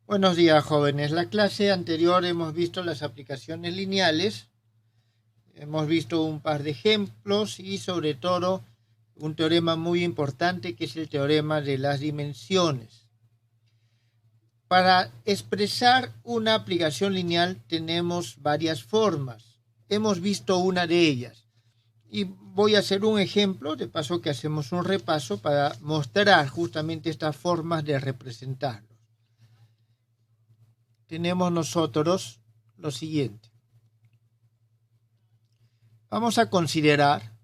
Buenos días, jóvenes. La clase anterior hemos visto las aplicaciones lineales, hemos visto un par de ejemplos y sobre todo un teorema muy importante que es el teorema de las dimensiones. Para expresar una aplicación lineal tenemos varias formas. Hemos visto una de ellas y voy a hacer un ejemplo, de paso que hacemos un repaso para mostrar justamente estas formas de representarlo. Tenemos nosotros lo siguiente. Vamos a considerar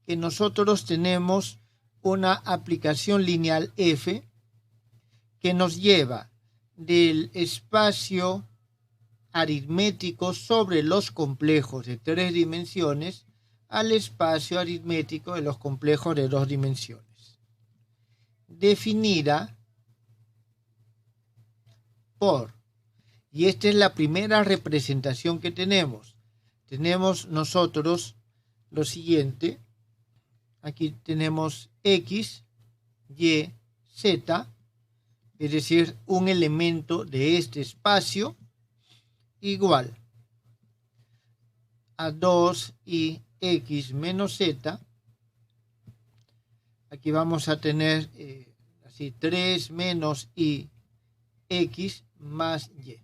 que nosotros tenemos una aplicación lineal F que nos lleva del espacio aritmético sobre los complejos de 3 dimensiones al espacio aritmético de los complejos de 2 dimensiones, definida por, y esta es la primera representación que tenemos nosotros lo siguiente. Aquí tenemos X, Y, Z, es decir, un elemento de este espacio igual a 2i x menos z. Aquí vamos a tener así 3 menos i x más y.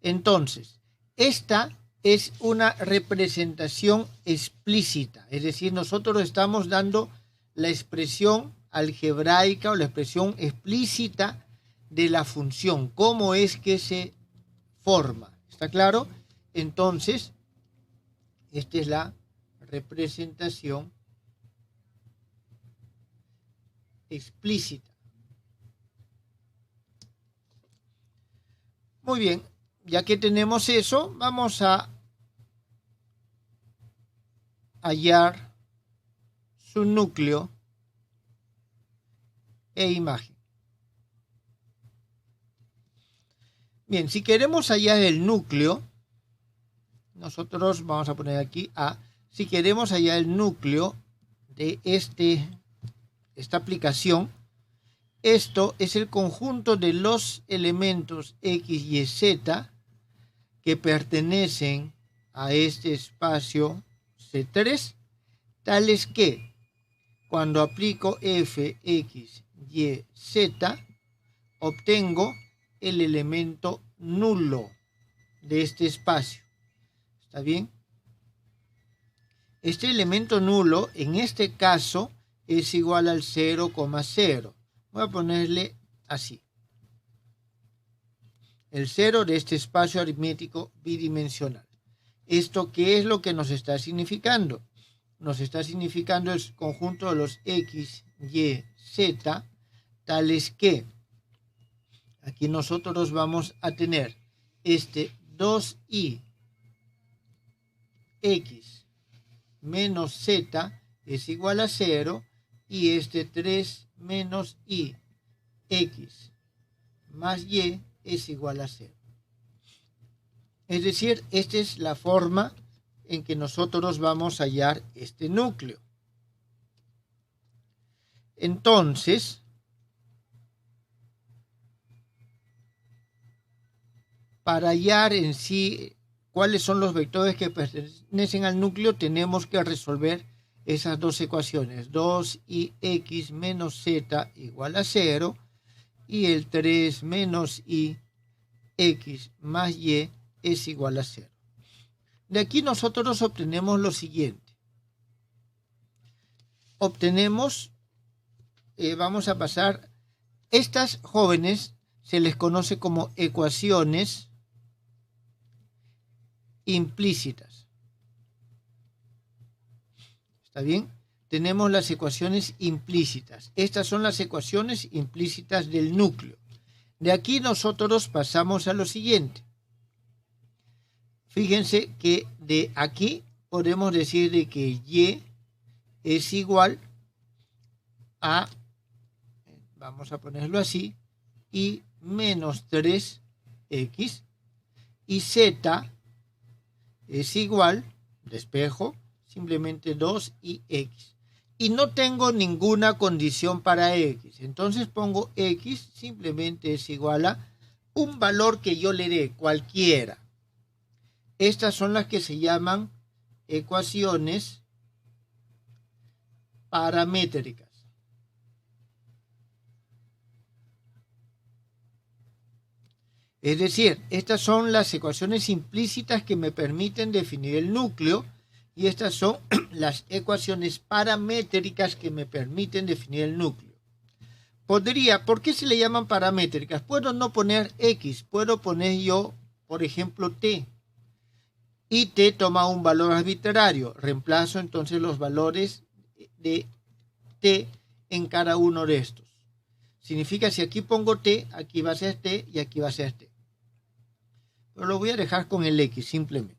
Entonces, esta es una representación explícita, es decir, nosotros estamos dando la expresión algebraica o la expresión explícita de la función, cómo es que se forma. ¿Está claro? Entonces, esta es la representación explícita. Muy bien, ya que tenemos eso, vamos a hallar su núcleo e imagen. Bien, si queremos hallar el núcleo, nosotros vamos a poner aquí A. Si queremos hallar el núcleo de esta aplicación, esto es el conjunto de los elementos X, Y, Z que pertenecen a este espacio C3, tales que cuando aplico F, X, Y, Z, obtengo el elemento nulo de este espacio. ¿Está bien? Este elemento nulo, en este caso, es igual al 0,0. Voy a ponerle así. El 0 de este espacio aritmético bidimensional. ¿Esto qué es lo que nos está significando? Nos está significando el conjunto de los X, Y, Z, tales que aquí nosotros vamos a tener este 2i x menos z es igual a 0 y este 3 menos i x más y es igual a 0. Es decir, esta es la forma en que nosotros vamos a hallar este núcleo. Entonces, para hallar en sí cuáles son los vectores que pertenecen al núcleo, tenemos que resolver esas dos ecuaciones. 2ix menos z igual a 0 y el 3 menos i x más y es igual a 0. De aquí nosotros obtenemos lo siguiente. Obtenemos, vamos a pasar, estas jóvenes se les conoce como ecuaciones implícitas. ¿Está bien? Tenemos las ecuaciones implícitas. Estas son las ecuaciones implícitas del núcleo. De aquí nosotros pasamos a lo siguiente. Fíjense que de aquí podemos decir de que y es igual a, vamos a ponerlo así, y menos 3x, y z es igual, despejo, simplemente 2ix. y no tengo ninguna condición para x. Entonces pongo x simplemente es igual a un valor que yo le dé, cualquiera. Estas son las que se llaman ecuaciones paramétricas. Es decir, estas son las ecuaciones implícitas que me permiten definir el núcleo y estas son las ecuaciones paramétricas que me permiten definir el núcleo. ¿Por qué se le llaman paramétricas? Puedo no poner x, puedo poner yo, por ejemplo, t. Y t toma un valor arbitrario. Reemplazo entonces los valores de t en cada uno de estos. Significa si aquí pongo t, aquí va a ser t y aquí va a ser t. Pero lo voy a dejar con el x simplemente.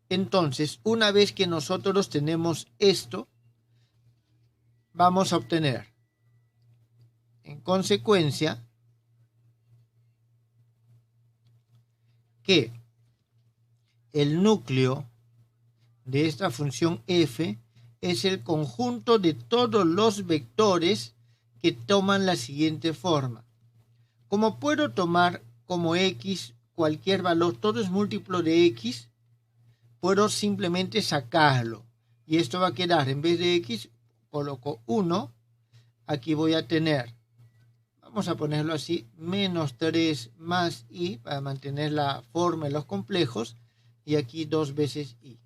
Entonces, una vez que nosotros tenemos esto, vamos a obtener, en consecuencia, que el núcleo de esta función f es el conjunto de todos los vectores que toman la siguiente forma. Como puedo tomar como x cualquier valor, todo es múltiplo de x, puedo simplemente sacarlo. Y esto va a quedar, en vez de x, coloco 1. Aquí voy a tener, vamos a ponerlo así, menos 3 más i, para mantener la forma de los complejos, y aquí 2 veces i.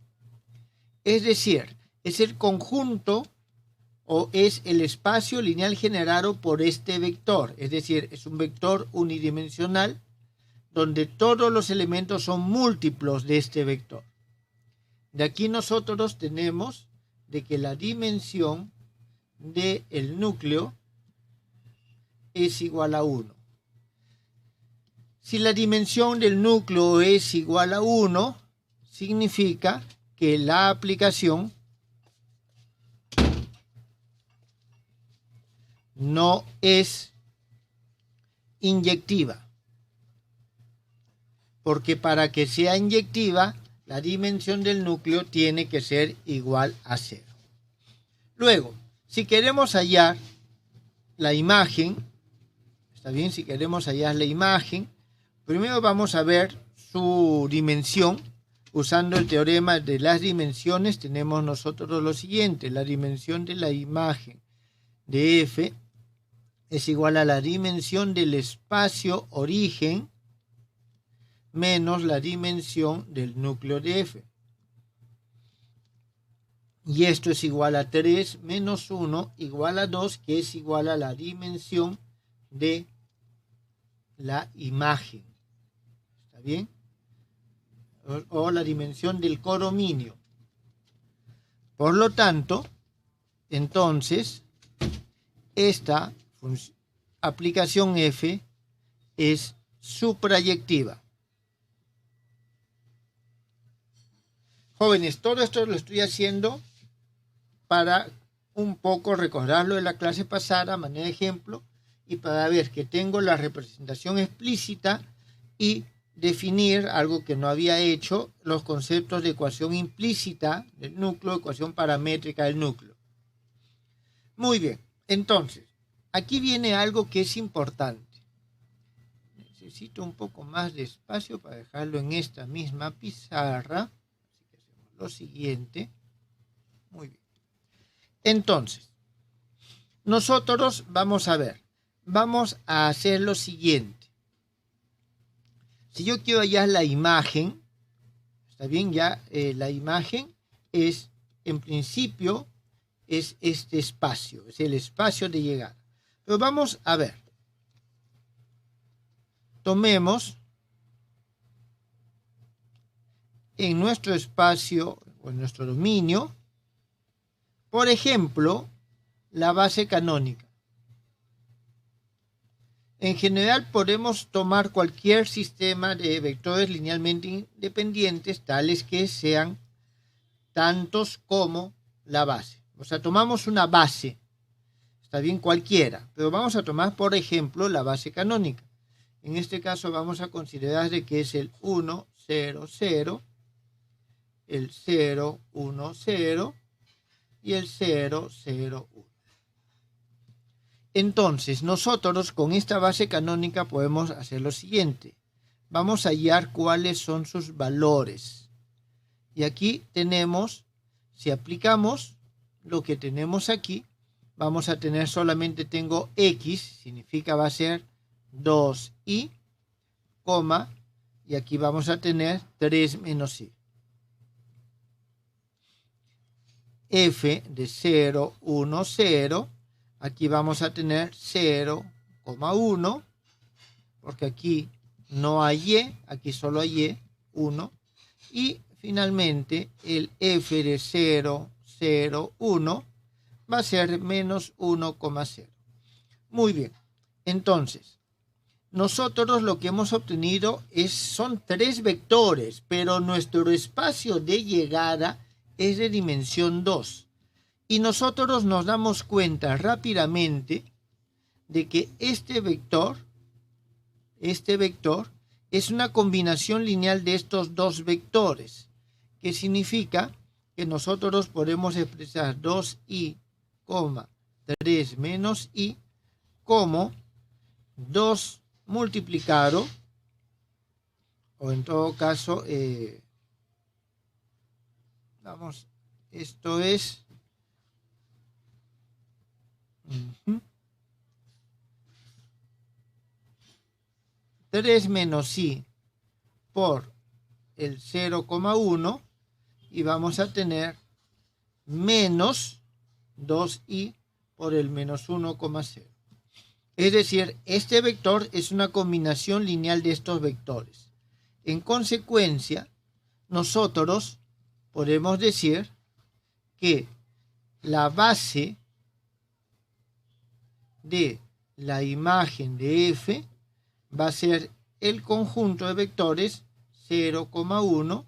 Es decir, es el conjunto o es el espacio lineal generado por este vector. Es decir, es un vector unidimensional donde todos los elementos son múltiplos de este vector. De aquí nosotros tenemos de que la dimensión del núcleo es igual a 1. Si la dimensión del núcleo es igual a 1, significa que la aplicación no es inyectiva. Porque para que sea inyectiva, la dimensión del núcleo tiene que ser igual a 0. Luego, si queremos hallar la imagen, está bien, si queremos hallar la imagen, primero vamos a ver su dimensión. Usando el teorema de las dimensiones, tenemos nosotros lo siguiente: la dimensión de la imagen de f es igual a la dimensión del espacio origen menos la dimensión del núcleo de f. Y esto es igual a 3 menos 1 igual a 2, que es igual a la dimensión de la imagen. ¿Está bien? O la dimensión del codominio. Por lo tanto, entonces, esta aplicación f es suprayectiva. Jóvenes, todo esto lo estoy haciendo para un poco recordarlo de la clase pasada, a manera de ejemplo, y para ver que tengo la representación explícita y definir algo que no había hecho, los conceptos de ecuación implícita del núcleo, ecuación paramétrica del núcleo. Muy bien, entonces, aquí viene algo que es importante. Necesito un poco más de espacio para dejarlo en esta misma pizarra. Así que hacemos lo siguiente. Muy bien. Entonces, nosotros vamos a ver, vamos a hacer lo siguiente. Si yo quiero hallar la imagen, está bien, ya la imagen es, en principio, es este espacio, es el espacio de llegada. Pero vamos a ver. Tomemos en nuestro espacio o en nuestro dominio, por ejemplo, la base canónica. En general podemos tomar cualquier sistema de vectores linealmente independientes, tales que sean tantos como la base. O sea, tomamos una base, está bien, cualquiera, pero vamos a tomar, por ejemplo, la base canónica. En este caso vamos a considerar de que es el 1, 0, 0, el 0, 1, 0 y el 0, 0, 1. Entonces, nosotros con esta base canónica podemos hacer lo siguiente. Vamos a hallar cuáles son sus valores. Y aquí tenemos, si aplicamos lo que tenemos aquí, vamos a tener solamente tengo x, significa va a ser 2i, coma, y aquí vamos a tener 3 menos i. F de 0, 1, 0, aquí vamos a tener 0,1, porque aquí no hay y, aquí solo hay y, 1, y finalmente el f de 0, 0, 1 va a ser menos 1,0. Muy bien, entonces, nosotros lo que hemos obtenido son 3 vectores, pero nuestro espacio de llegada es de dimensión 2. Y nosotros nos damos cuenta rápidamente de que este vector es una combinación lineal de estos dos vectores, que significa que nosotros podemos expresar 2i, 3 menos i como 2 multiplicado, o en todo caso, esto es 3 menos i por el 0,1 y vamos a tener menos 2i por el menos 1,0. Es decir, este vector es una combinación lineal de estos vectores. En consecuencia, nosotros podemos decir que la base de la imagen de f va a ser el conjunto de vectores 0,1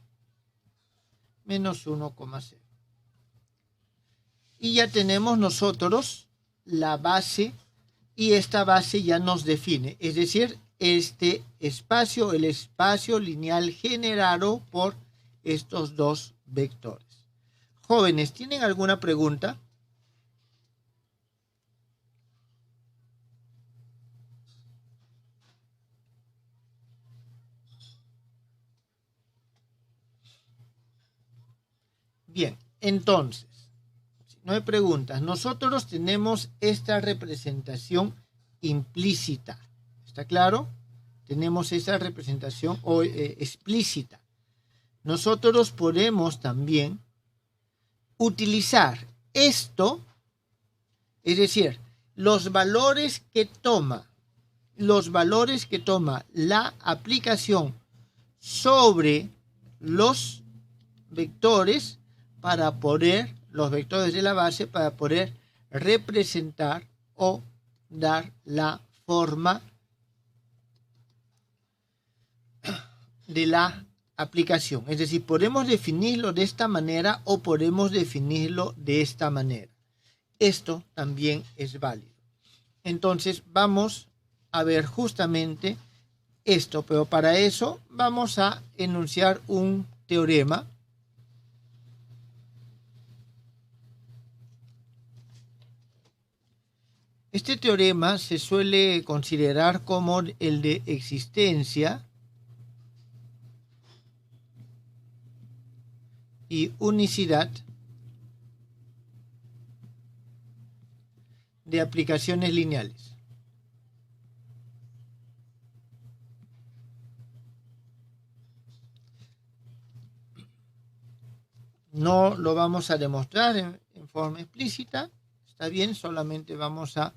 menos 1,0. Y ya tenemos nosotros la base, y esta base ya nos define, es decir, este espacio, el espacio lineal generado por estos dos vectores. Jóvenes, ¿tienen alguna pregunta? Bien, entonces, si no hay preguntas, nosotros tenemos esta representación implícita. ¿Está claro? Tenemos esa representación explícita. Nosotros podemos también utilizar esto, es decir, los valores que toma la aplicación sobre los vectores para poder, los vectores de la base, para poder representar o dar la forma de la aplicación. Es decir, podemos definirlo de esta manera o podemos definirlo de esta manera. Esto también es válido. Entonces vamos a ver justamente esto, pero para eso vamos a enunciar un teorema. Este teorema se suele considerar como el de existencia y unicidad de aplicaciones lineales. No lo vamos a demostrar en forma explícita, está bien, solamente vamos a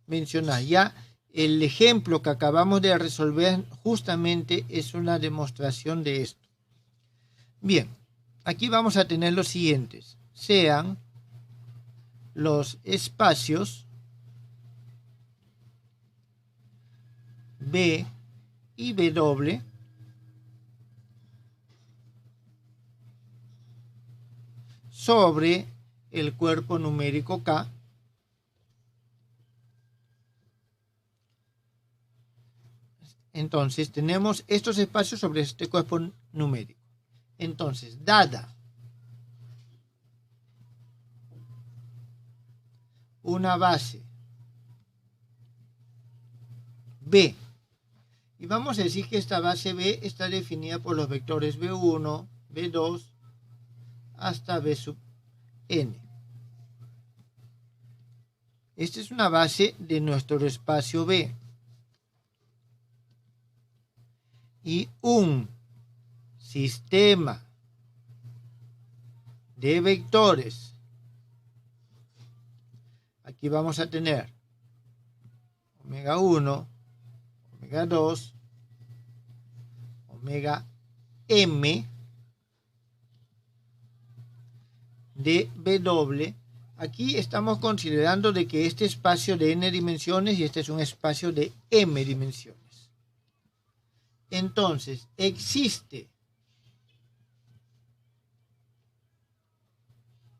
mencionar. Ya el ejemplo que acabamos de resolver justamente es una demostración de esto. Bien, aquí vamos a tener los siguientes. Sean los espacios B y W sobre el cuerpo numérico K. Entonces tenemos estos espacios sobre este cuerpo numérico. Entonces, dada una base B. Y vamos a decir que esta base B está definida por los vectores B1, B2, hasta B sub n. Esta es una base de nuestro espacio B. Y un sistema de vectores. Aquí vamos a tener omega 1, omega 2, omega m de W. Aquí estamos considerando de que este espacio de n dimensiones y este es un espacio de m dimensiones. Entonces, existe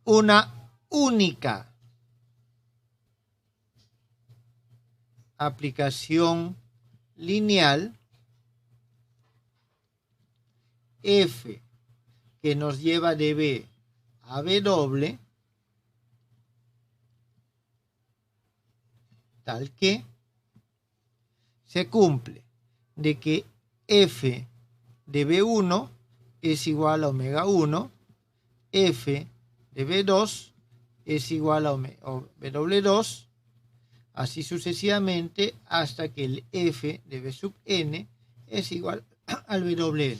una única aplicación lineal f que nos lleva de B a W, tal que se cumple de que f de B1 es igual a omega 1, f de B2 es igual a W2, así sucesivamente hasta que el f de B sub n es igual al WN.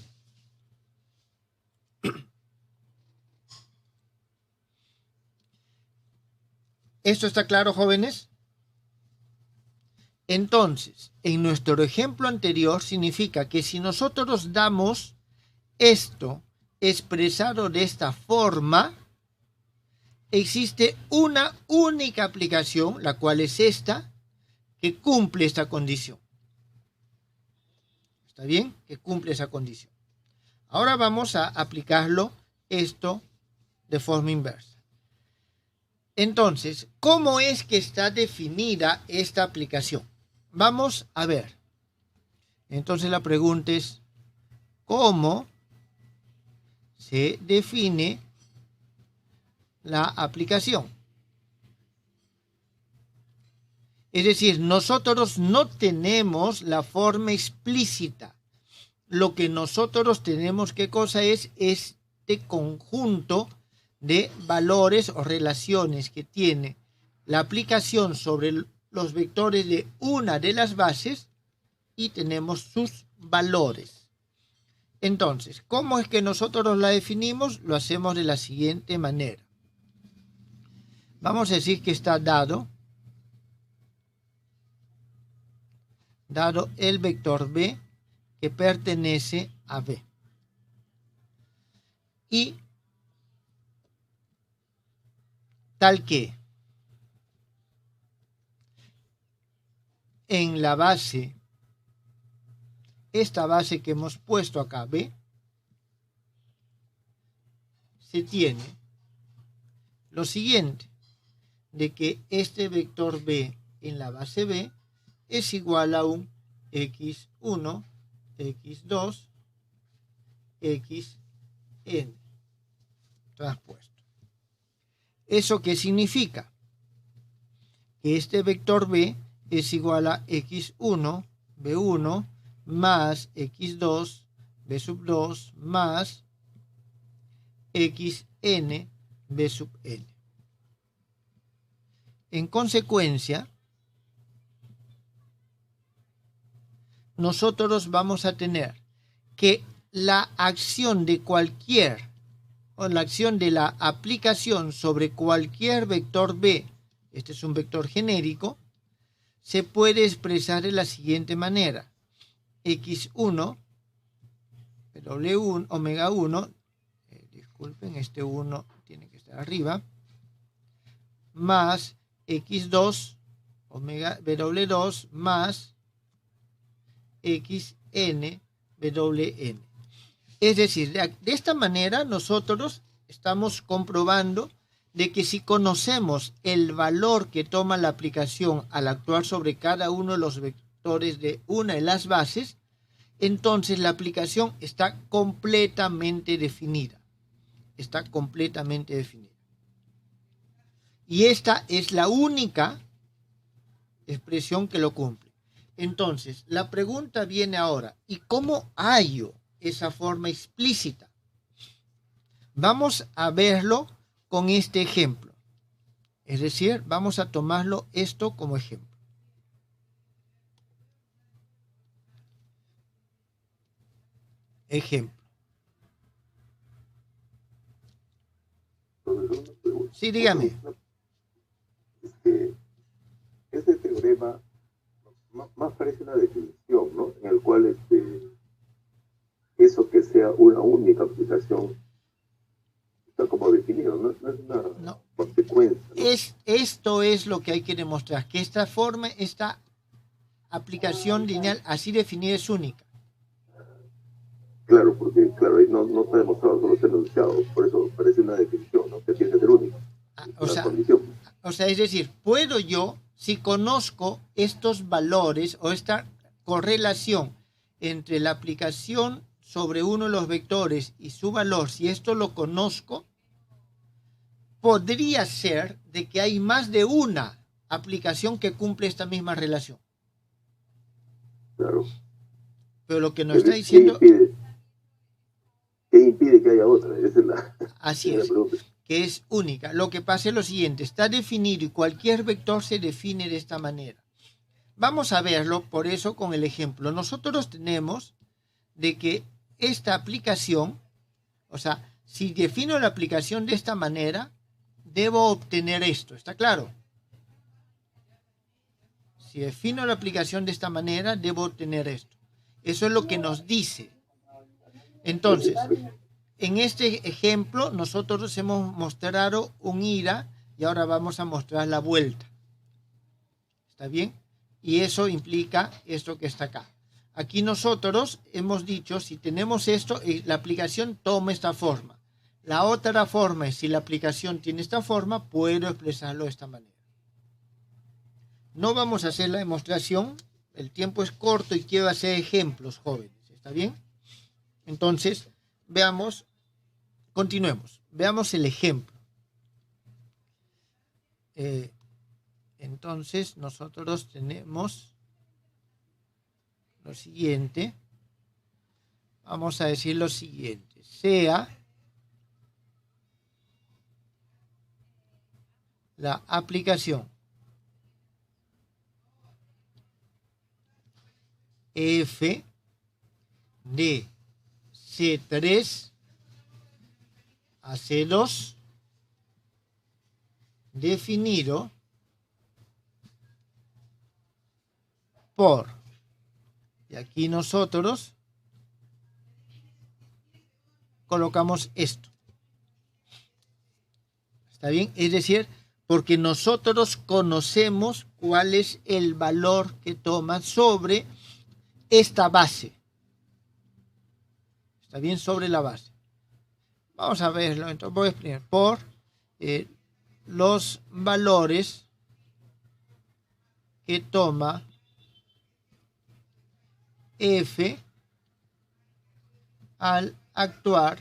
¿Esto está claro, jóvenes? Entonces, en nuestro ejemplo anterior significa que si nosotros damos esto expresado de esta forma, existe una única aplicación, la cual es esta, que cumple esta condición. ¿Está bien? Que cumple esa condición. Ahora vamos a aplicarlo esto de forma inversa. Entonces, ¿cómo es que está definida esta aplicación? Vamos a ver. Entonces la pregunta es, ¿cómo se define la aplicación? Es decir, nosotros no tenemos la forma explícita. Lo que nosotros tenemos, ¿qué cosa es? Este conjunto de valores o relaciones que tiene la aplicación sobre los vectores de una de las bases y tenemos sus valores. Entonces, ¿cómo es que nosotros la definimos? Lo hacemos de la siguiente manera. Vamos a decir que está dado el vector B que pertenece a B. Y tal que en la base, esta base que hemos puesto acá, B, se tiene lo siguiente, de que este vector B en la base B es igual a un x1, x2, xn transpuesto. ¿Eso qué significa? Que este vector B es igual a x1, b1, más x2, b sub 2, más xn, b sub n. En consecuencia, nosotros vamos a tener que la acción de cualquier, o la acción de la aplicación sobre cualquier vector B, este es un vector genérico, se puede expresar de la siguiente manera. x1, w1, omega 1, disculpen, este 1 tiene que estar arriba, más x2, omega w2, más xn, wn. Es decir, de esta manera nosotros estamos comprobando de que si conocemos el valor que toma la aplicación al actuar sobre cada uno de los vectores de una de las bases, entonces la aplicación está completamente definida. Está completamente definida. Y esta es la única expresión que lo cumple. Entonces, la pregunta viene ahora, ¿y cómo hallo esa forma explícita? Vamos a verlo con este ejemplo. Es decir, vamos a tomarlo esto como ejemplo. Ejemplo. Sí, dígame. Es que este teorema más parece una definición, ¿no? En el cual eso que sea una única aplicación está como definido, no es una No. consecuencia, ¿no? Esto es lo que hay que demostrar, que esta forma, esta aplicación lineal así definida es única. Claro, porque claro, ahí no está demostrado, solo está enunciado, por eso parece una definición, ¿no? Que tiene que ser única. Una condición. O sea, es decir, puedo yo, si conozco estos valores o esta correlación entre la aplicación sobre uno de los vectores y su valor, si esto lo conozco, podría ser de que hay más de una aplicación que cumple esta misma relación. Claro. Pero lo que nos está diciendo... ¿Qué impide que haya otra? Esa es la, así es, que es única. Lo que pasa es lo siguiente, está definido y cualquier vector se define de esta manera. Vamos a verlo por eso con el ejemplo. Nosotros tenemos de que esta aplicación, o sea, si defino la aplicación de esta manera, debo obtener esto, ¿está claro? Si defino la aplicación de esta manera, debo obtener esto. Eso es lo que nos dice. Entonces, en este ejemplo, nosotros hemos mostrado un ida y ahora vamos a mostrar la vuelta. ¿Está bien? Y eso implica esto que está acá. Aquí nosotros hemos dicho, si tenemos esto, la aplicación toma esta forma. La otra forma es, si la aplicación tiene esta forma, puedo expresarlo de esta manera. No vamos a hacer la demostración, el tiempo es corto y quiero hacer ejemplos, jóvenes. ¿Está bien? Entonces, veamos, continuemos. Veamos el ejemplo. Entonces, nosotros tenemos lo siguiente. Vamos a decir lo siguiente. Sea la aplicación f de C3 a C2 definido por, y aquí nosotros colocamos esto. ¿Está bien? Es decir, porque nosotros conocemos cuál es el valor que toma sobre esta base. ¿Está bien? Sobre la base. Vamos a verlo. Entonces voy a explicar. Por los valores que toma f al actuar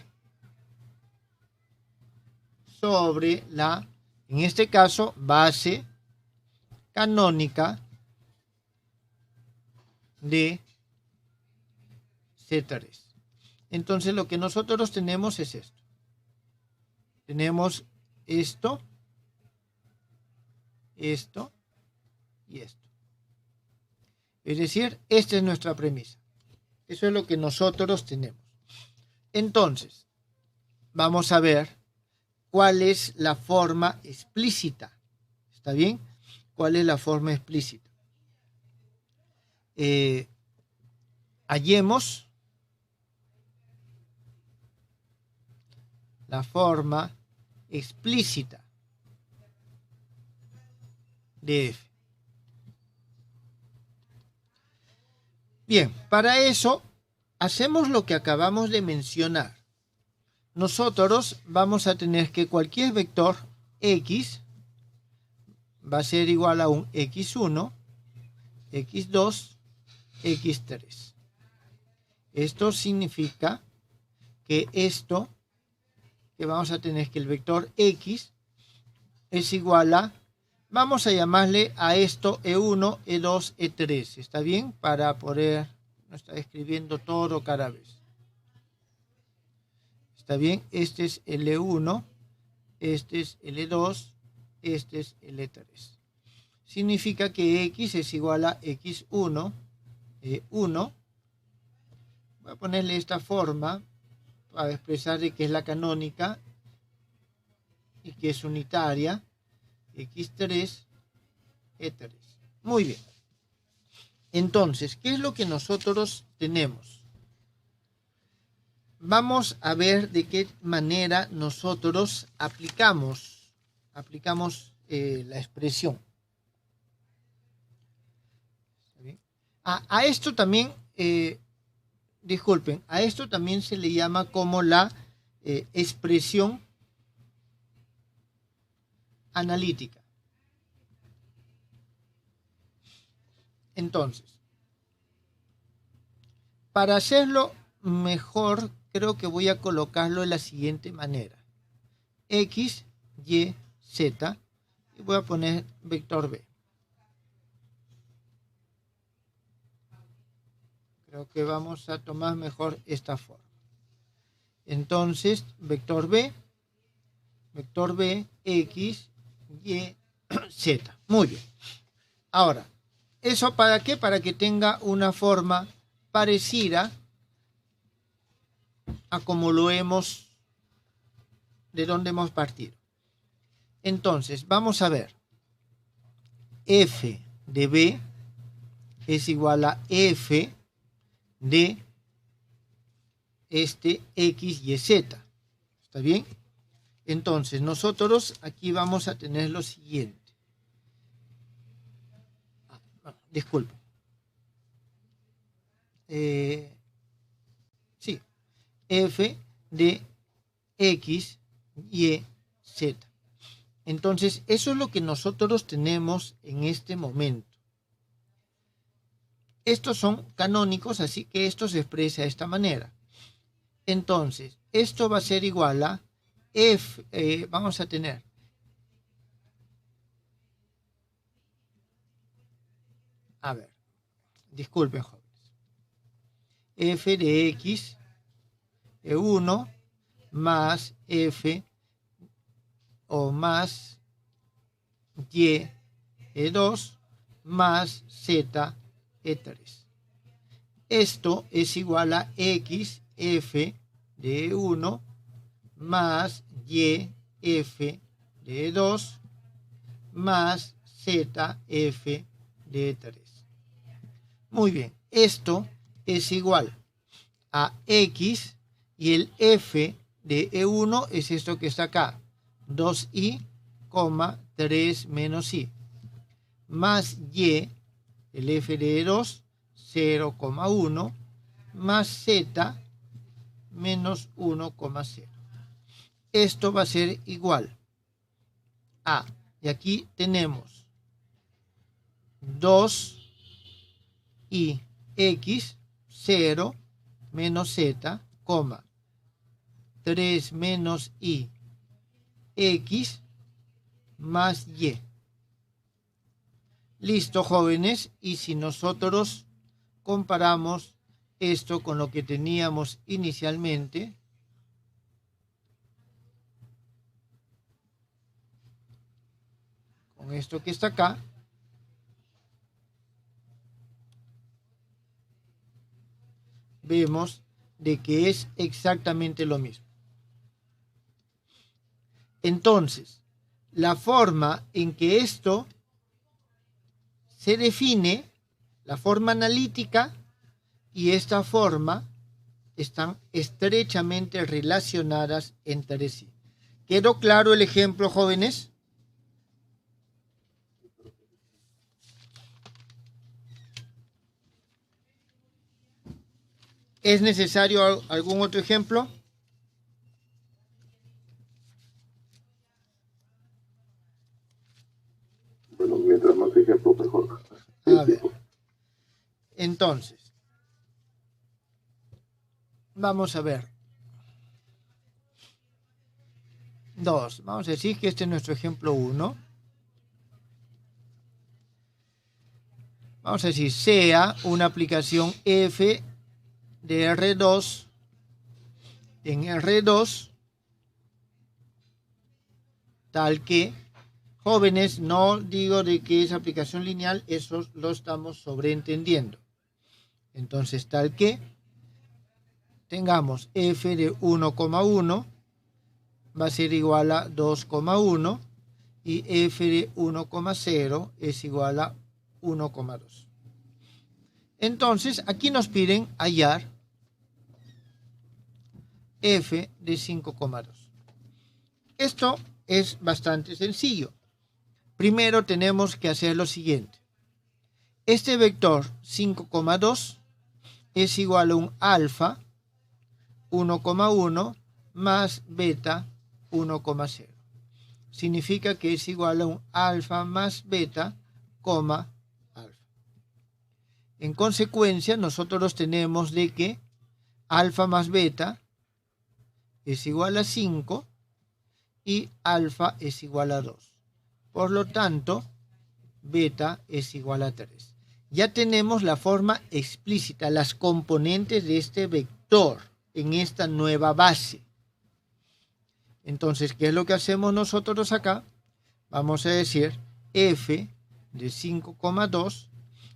sobre la, en este caso, base canónica de C3. Entonces lo que nosotros tenemos es esto. Tenemos esto, esto y esto. Es decir, esta es nuestra premisa. Eso es lo que nosotros tenemos. Entonces, vamos a ver cuál es la forma explícita. ¿Está bien? ¿Cuál es la forma explícita? Hallemos la forma explícita de f. Bien, para eso hacemos lo que acabamos de mencionar. Nosotros vamos a tener que cualquier vector x va a ser igual a un x1, x2, x3. Esto significa que esto, que vamos a tener que el vector x es igual a, vamos a llamarle a esto E1, E2, E3, ¿está bien? Para poder, no estar escribiendo todo cada vez. ¿Está bien? Este es el E1, este es el E2, este es el E3. Significa que X es igual a X1, E1. Voy a ponerle esta forma para expresar de que es la canónica y que es unitaria, X3, E3. Muy bien. Entonces, ¿qué es lo que nosotros tenemos? Vamos a ver de qué manera nosotros aplicamos la expresión. A esto también, disculpen, a esto también se le llama como la expresión analítica. Entonces, para hacerlo mejor, creo que voy a colocarlo de la siguiente manera. X, Y, Z, y voy a poner vector B. Creo que vamos a tomar mejor esta forma. Entonces, vector B, X, Y, Z. Muy bien. Ahora, ¿eso para qué? Para que tenga una forma parecida a como lo hemos, de donde hemos partido. Entonces, vamos a ver. F de B es igual a F de este X, Y, Z. ¿Está bien? Entonces, nosotros aquí vamos a tener lo siguiente. Disculpe. Sí. F de X, Y, Z. Entonces, eso es lo que nosotros tenemos en este momento. Estos son canónicos, así que esto se expresa de esta manera. Entonces, esto va a ser igual a F, vamos a tener disculpen jóvenes, F de X, E1 más F o más Y, E2 más Z, E3. Esto es igual a X, F de E1 más Y, F de E2 más Z, F de E3. Muy bien, esto es igual a X y el F de E1 es esto que está acá, 2i, 3 menos i, más y, el F de E2, 0,1, más z, menos 1,0. Esto va a ser igual a, y aquí tenemos 2i x, 0, menos z, 3 menos i x más y. Listo, jóvenes, y si nosotros comparamos esto con lo que teníamos inicialmente, con esto que está acá, vemos de que es exactamente lo mismo. Entonces, la forma en que esto se define, la forma analítica y esta forma están estrechamente relacionadas entre sí. ¿Quedó claro el ejemplo, jóvenes? ¿Es necesario algún otro ejemplo? Bueno, mientras más ejemplos, mejor. A ver. Entonces, vamos a ver. 2. Vamos a decir que este es nuestro ejemplo 1. Vamos a decir, sea una aplicación f de R2 en R2, tal que, jóvenes, no digo de que es aplicación lineal, eso lo estamos sobreentendiendo. Entonces, tal que tengamos f de 1,1 va a ser igual a 2,1 y f de 1,0 es igual a 1,2. Entonces, aquí nos piden hallar f de 5,2. Esto es bastante sencillo. Primero tenemos que hacer lo siguiente. Este vector 5,2 es igual a un alfa 1,1 más beta 1,0. Significa que es igual a un alfa más beta, alfa. En consecuencia, nosotros tenemos de que alfa más beta es igual a 5 y alfa es igual a 2. Por lo tanto, beta es igual a 3. Ya tenemos la forma explícita, las componentes de este vector en esta nueva base. Entonces, ¿qué es lo que hacemos nosotros acá? Vamos a decir f de 5,2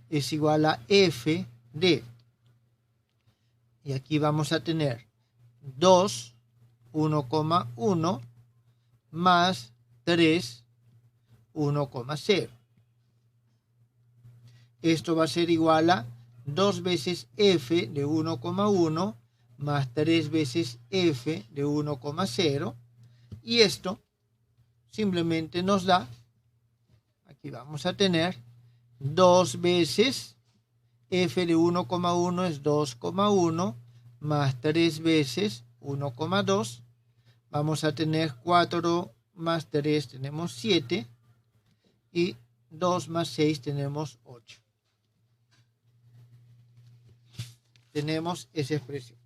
es igual a f de, y aquí vamos a tener 2, 1,1 más 3, 1,0. Esto va a ser igual a 2 veces f de 1,1 más 3 veces f de 1,0. Y esto simplemente nos da, aquí vamos a tener 2 veces f de 1,1 es 2,1 más 3 veces 1,2. Vamos a tener 4 más 3 tenemos 7 y 2 más 6 tenemos 8. Tenemos esa expresión.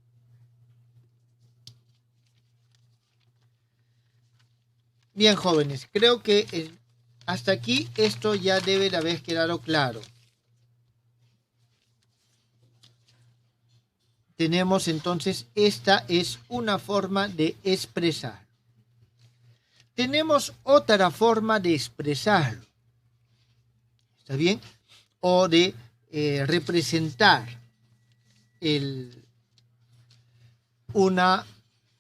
Bien, jóvenes, creo que hasta aquí esto ya debe de haber quedado claro. Tenemos entonces, esta es una forma de expresar. Tenemos otra forma de expresarlo. ¿Está bien? O de representar una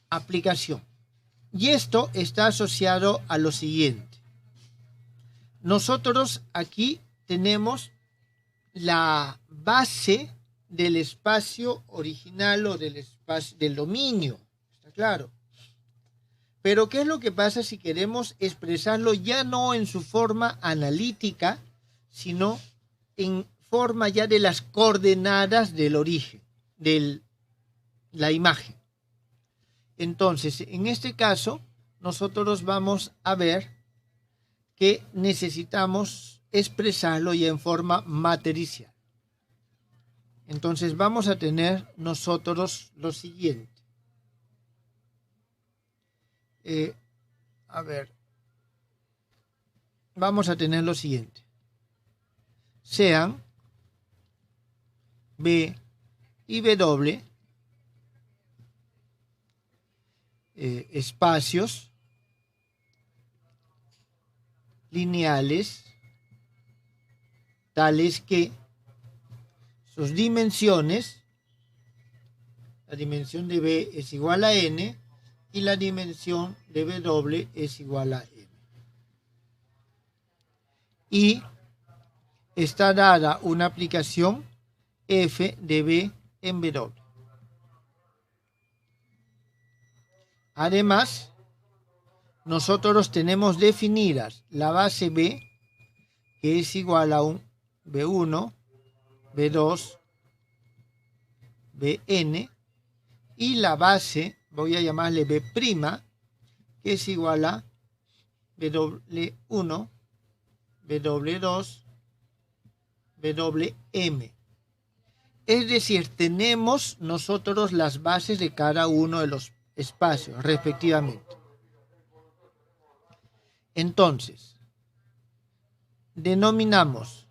aplicación. Y esto está asociado a lo siguiente. Nosotros aquí tenemos la base del espacio original o del espacio del dominio. ¿Está claro? Pero ¿qué es lo que pasa si queremos expresarlo ya no en su forma analítica, sino en forma ya de las coordenadas del origen, de la imagen? Entonces, en este caso, nosotros vamos a ver que necesitamos expresarlo ya en forma matricial. Entonces, vamos a tener nosotros lo siguiente. Vamos a tener lo siguiente. Sean B y W espacios lineales tales que sus dimensiones, la dimensión de B es igual a n y la dimensión de W es igual a n. Y está dada una aplicación f de B en W. Además, nosotros tenemos definidas la base B, que es igual a un B1, B2, Bn, y la base, voy a llamarle B', que es igual a W1, W2, Wm. Es decir, tenemos nosotros las bases de cada uno de los espacios, respectivamente. Entonces, denominamos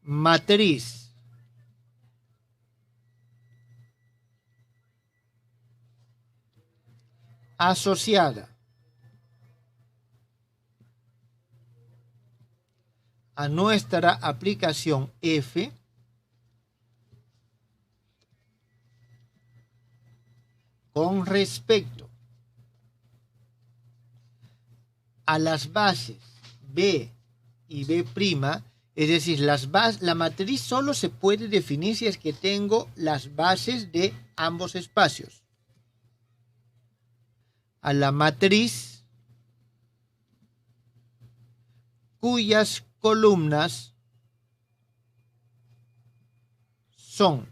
matriz asociada a nuestra aplicación F con respecto a las bases B y B', es decir, la matriz solo se puede definir si es que tengo las bases de ambos espacios. A la matriz cuyas columnas son,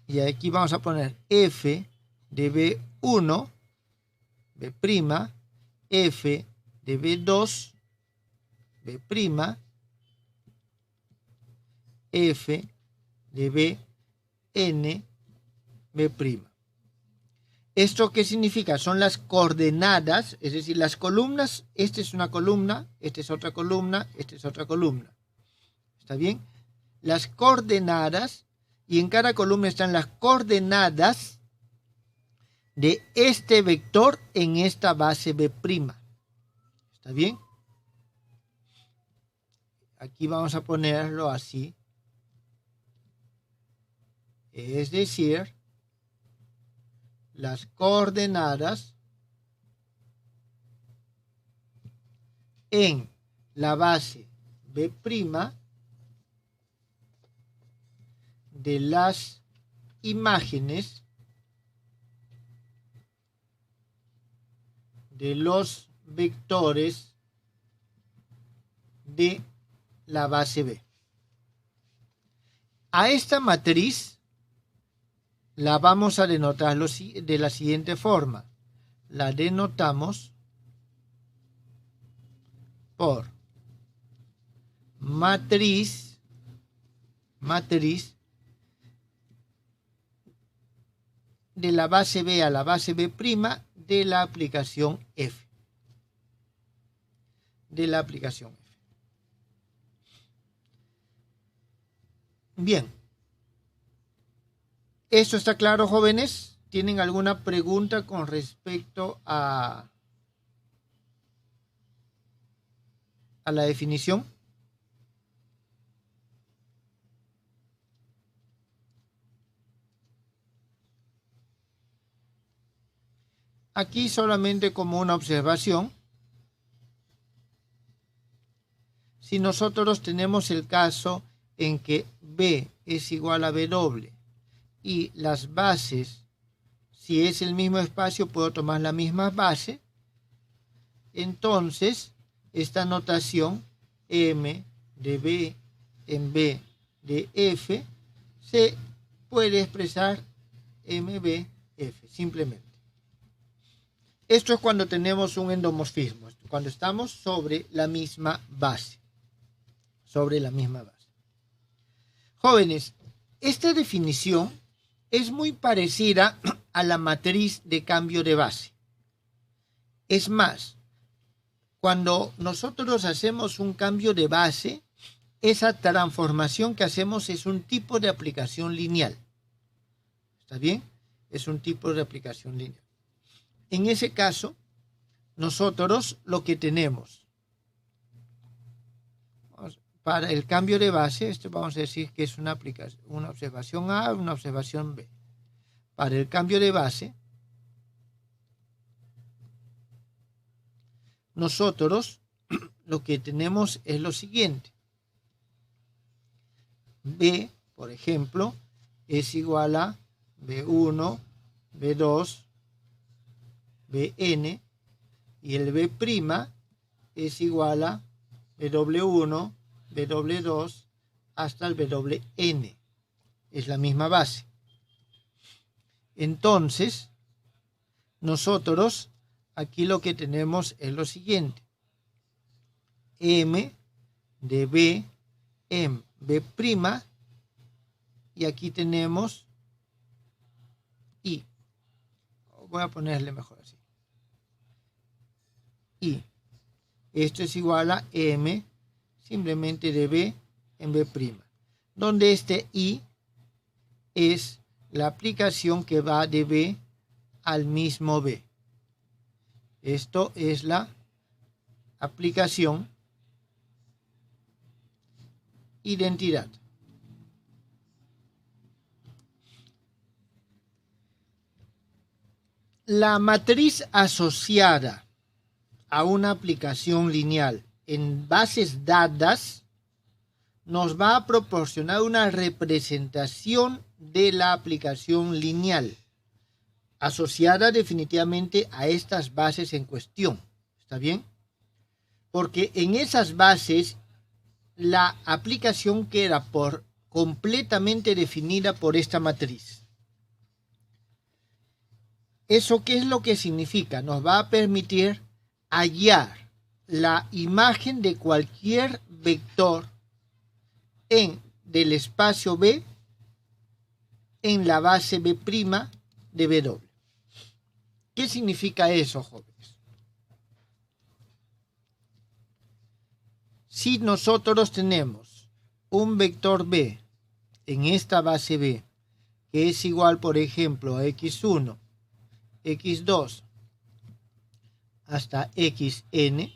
y aquí vamos a poner F de B1, B', F de B2, B', F de Bn, B'. ¿Esto qué significa? Son las coordenadas, es decir, las columnas. Esta es una columna, esta es otra columna, esta es otra columna. ¿Está bien? Las coordenadas, y en cada columna están las coordenadas de este vector en esta base B'. ¿Está bien? Aquí vamos a ponerlo así. Es decir, las coordenadas en la base B' de las imágenes de los vectores de la base B. A esta matriz la vamos a denotar de la siguiente forma. La denotamos por matriz de la base B a la base B' de la aplicación F. Bien. ¿Esto está claro, jóvenes? ¿Tienen alguna pregunta con respecto a la definición? Aquí solamente como una observación. Si nosotros tenemos el caso en que B es igual a B y las bases, si es el mismo espacio, puedo tomar la misma base, entonces esta notación M de B en B de F se puede expresar MBF simplemente. Esto es cuando tenemos un endomorfismo, cuando estamos sobre la misma base. Jóvenes, esta definición es muy parecida a la matriz de cambio de base. Es más, cuando nosotros hacemos un cambio de base, esa transformación que hacemos es un tipo de aplicación lineal. ¿Está bien? Es un tipo de aplicación lineal. En ese caso, nosotros lo que tenemos para el cambio de base, esto vamos a decir que es una observación A, una observación B. Para el cambio de base, nosotros lo que tenemos es lo siguiente. B, por ejemplo, es igual a B1, B2, Bn, y el B' es igual a BW1, BW2 hasta el BWN. Es la misma base. Entonces, nosotros aquí lo que tenemos es lo siguiente. M de B en B', y aquí tenemos I. Voy a ponerle mejor así. I. Esto es igual a M simplemente de B en B', donde este I es la aplicación que va de B al mismo B. Esto es la aplicación identidad. La matriz asociada a una aplicación lineal en bases dadas nos va a proporcionar una representación de la aplicación lineal asociada definitivamente a estas bases en cuestión. ¿Está bien? Porque en esas bases la aplicación queda completamente definida por esta matriz. ¿Eso qué es lo que significa? Nos va a permitir hallar la imagen de cualquier vector del espacio B en la base B' de W. ¿Qué significa eso, jóvenes? Si nosotros tenemos un vector B en esta base B, que es igual, por ejemplo, a x1, x2, hasta xn,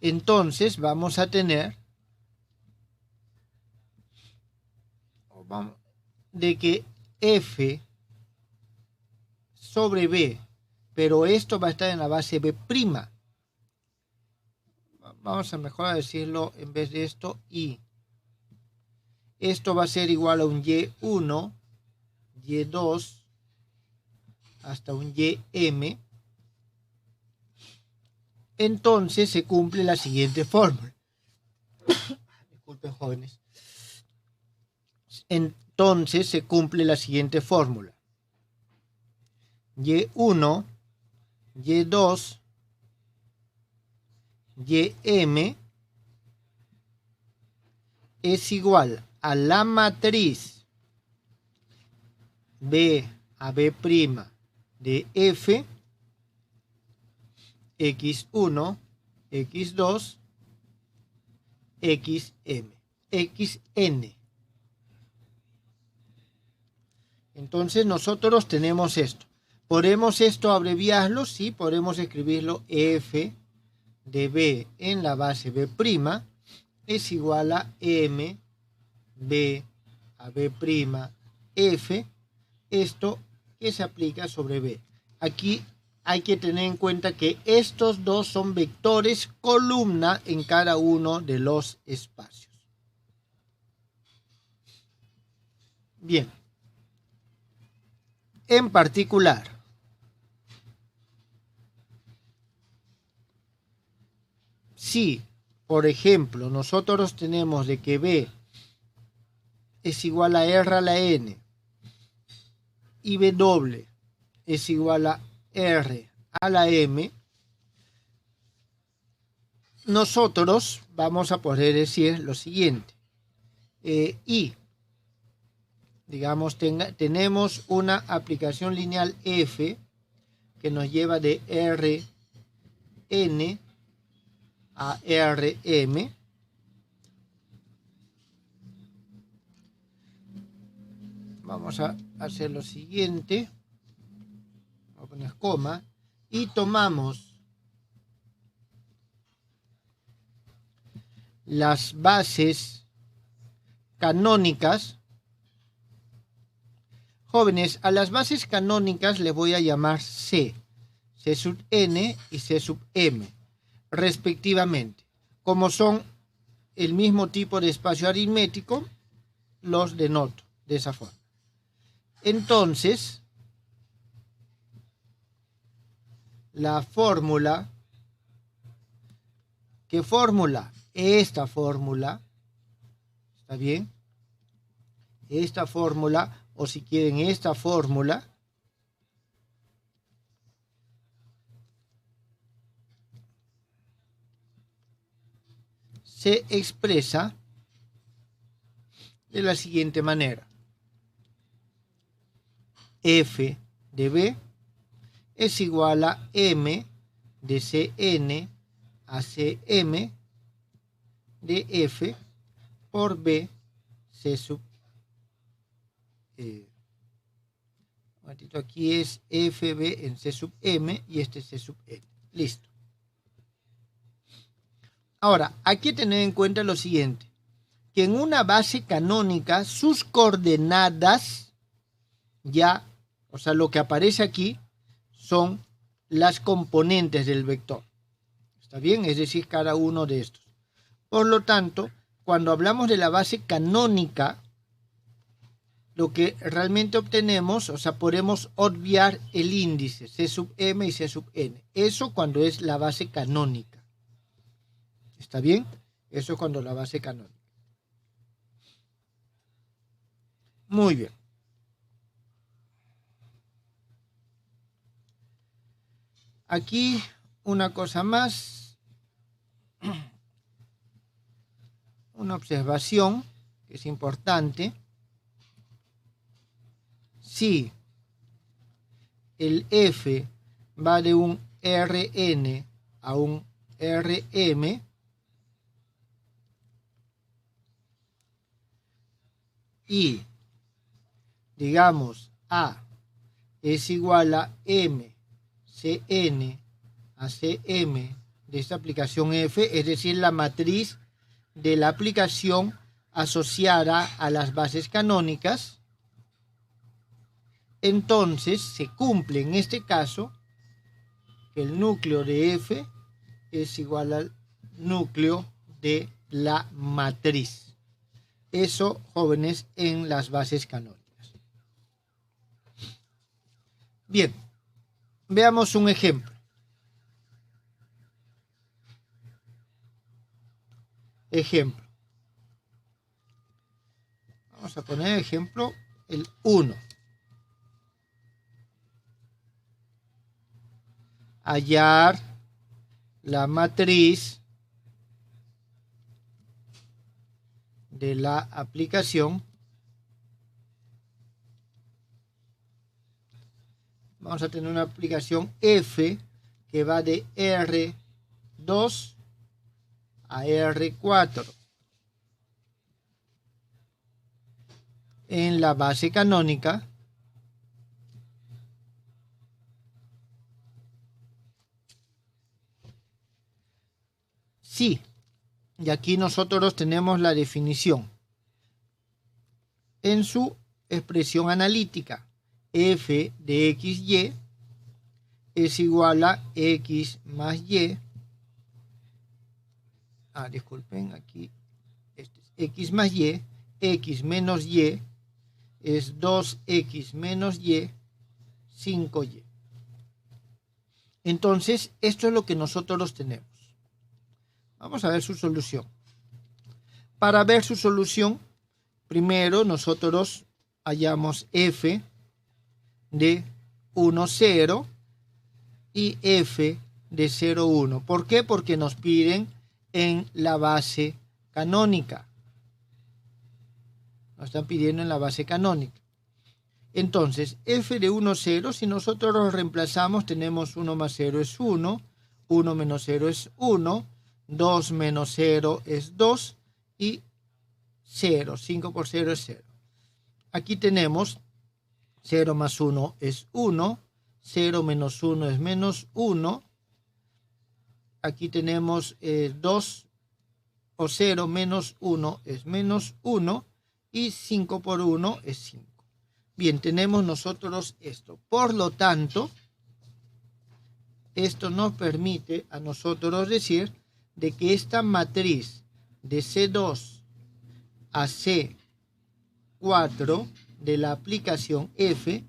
entonces vamos a tener de que f sobre b, pero esto va a estar en la base b'. Vamos a mejor decirlo en vez de esto, y esto va a ser igual a un y1, y2, hasta un ym. Entonces se cumple la siguiente fórmula. Disculpen, jóvenes. Entonces se cumple la siguiente fórmula. Y1, Y2, Ym es igual a la matriz B a B' de F, X1, X2, Xn. Entonces nosotros tenemos esto. ¿Podemos esto abreviarlo? Sí, podemos escribirlo F de B en la base B' es igual a M B a B' F, esto que se aplica sobre B. Aquí hay que tener en cuenta que estos dos son vectores columna en cada uno de los espacios. Bien. En particular, si, por ejemplo, nosotros tenemos de que B es igual a R a la N y W es igual a R a la M, nosotros vamos a poder decir lo siguiente. Y, digamos, tenemos una aplicación lineal F que nos lleva de Rn a Rm. Vamos a hacer lo siguiente. Vamos a poner coma y tomamos las bases canónicas. Jóvenes, a las bases canónicas les voy a llamar C sub n y C sub m, respectivamente. Como son el mismo tipo de espacio aritmético, los denoto de esa forma. Entonces, la fórmula, ¿qué fórmula? Esta fórmula, ¿está bien? Esta fórmula, o si quieren esta fórmula, se expresa de la siguiente manera. F de B es igual a M de Cn a Cm de F por B C sub. Aquí es FB en C sub M y este es C sub N. Listo. Ahora, hay que tener en cuenta lo siguiente, que en una base canónica sus coordenadas ya, o sea, lo que aparece aquí son las componentes del vector. ¿Está bien? Es decir, cada uno de estos. Por lo tanto, cuando hablamos de la base canónica, lo que realmente obtenemos, o sea, podemos obviar el índice C sub M y C sub N. Eso cuando es la base canónica. ¿Está bien? Eso es cuando la base canónica. Muy bien. Aquí una cosa más. Una observación que es importante. Si el F va de un Rn a un Rm, y digamos A es igual a M Cn a Cm de esta aplicación F, es decir, la matriz de la aplicación asociada a las bases canónicas, entonces se cumple en este caso que el núcleo de F es igual al núcleo de la matriz. Eso, jóvenes, en las bases canónicas. Bien, veamos un ejemplo. Ejemplo. Vamos a poner ejemplo el 1. Hallar la matriz de la aplicación. Vamos a tener una aplicación F que va de R2 a R4 en la base canónica sí, y aquí nosotros tenemos la definición en su expresión analítica. F de XY es igual a X más Y. Disculpen, aquí este es X más Y. X menos Y es 2X menos Y, 5Y. Entonces, esto es lo que nosotros tenemos. Vamos a ver su solución. Para ver su solución, primero nosotros hallamos F de 1, 0 y F de 0, 1. ¿Por qué? Porque nos piden en la base canónica. Nos están pidiendo en la base canónica. Entonces, F de 1, 0, si nosotros lo reemplazamos, tenemos 1 más 0 es 1, 1 menos 0 es 1, 2 menos 0 es 2 y 0, 5 por 0 es 0. Aquí tenemos 0 más 1 es 1, 0 menos 1 es menos 1. Aquí tenemos 2 o 0 menos 1 es menos 1 y 5 por 1 es 5. Bien, tenemos nosotros esto. Por lo tanto, esto nos permite a nosotros decir de que esta matriz de C2 a C4 de la aplicación F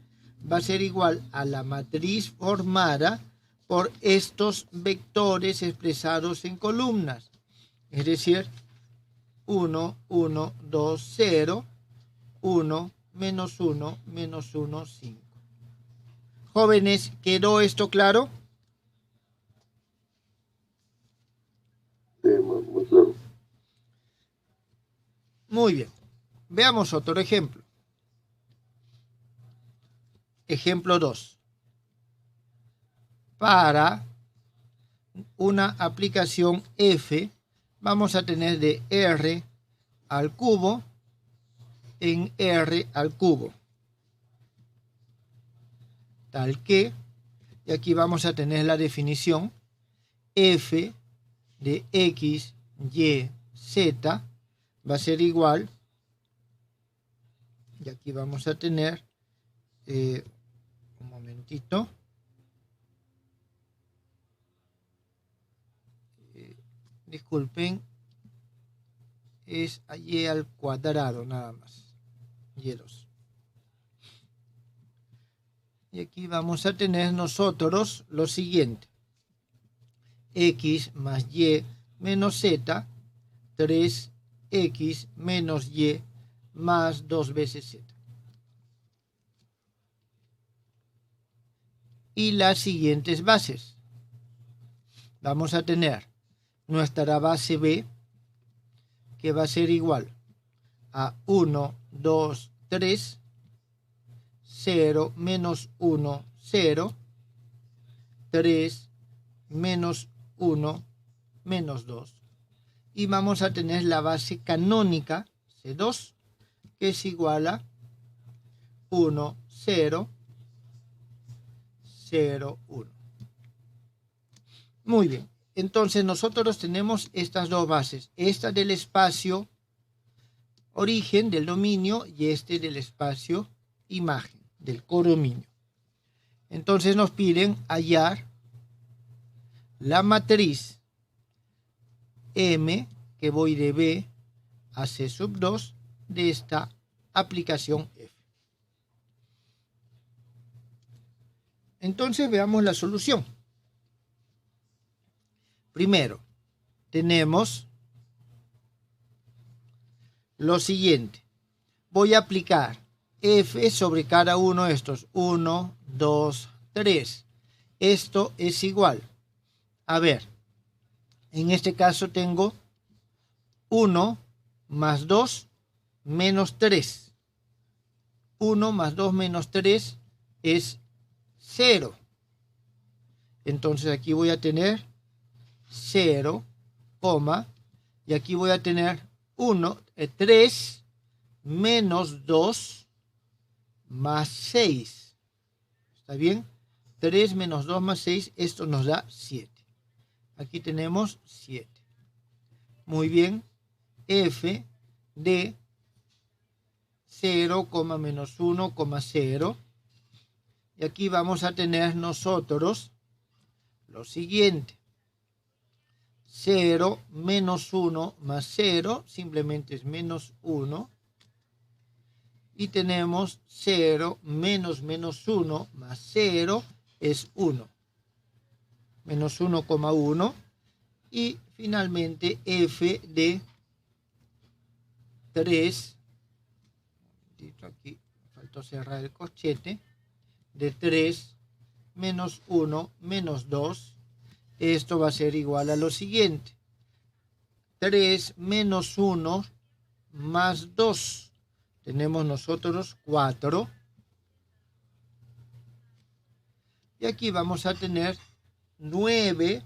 va a ser igual a la matriz formada por estos vectores expresados en columnas. Es decir, 1, 1, 2, 0, 1, menos 1, menos 1, 5. Jóvenes, ¿quedó esto claro? Sí, muy claro. Muy bien. Veamos otro ejemplo. Ejemplo 2. Para una aplicación f, vamos a tener de r al cubo en r al cubo. Tal que, y aquí vamos a tener la definición, f de x, y, z va a ser igual, y aquí vamos a tener, un momentito, disculpen, es y al cuadrado nada más, y2. Y aquí vamos a tener nosotros lo siguiente: x más y menos z, 3x menos y más 2 veces z. Y las siguientes bases. Vamos a tener nuestra base b, que va a ser igual a 1, 2, 3, 0, menos 1, 0, 3, menos 1, menos 2. Y vamos a tener la base canónica, C2, que es igual a 1, 0, 0, 1. Muy bien. Entonces nosotros tenemos estas dos bases. Esta del espacio origen del dominio y este del espacio imagen del codominio. Entonces nos piden hallar la matriz M, que voy de B a C sub 2 de esta aplicación F. Entonces veamos la solución. Primero, tenemos lo siguiente. Voy a aplicar F sobre cada uno de estos. 1, 2, 3. Esto es igual. A ver, en este caso tengo 1 más 2 menos 3. 1 más 2 menos 3 es 0. Entonces aquí voy a tener 0, y aquí voy a tener 3 menos 2 más 6. ¿Está bien? 3 menos 2 más 6, esto nos da 7. Aquí tenemos 7. Muy bien. F de 0, menos 1, 0. Y aquí vamos a tener nosotros lo siguiente. 0 menos 1 más 0, simplemente es menos 1. Y tenemos 0 menos 1 más 0 es 1. Menos 1,1. Y finalmente f de 3. Aquí faltó cerrar el corchete. De 3 menos 1 menos 2. Esto va a ser igual a lo siguiente. 3 menos 1 más 2. Tenemos nosotros 4. Y aquí vamos a tener 9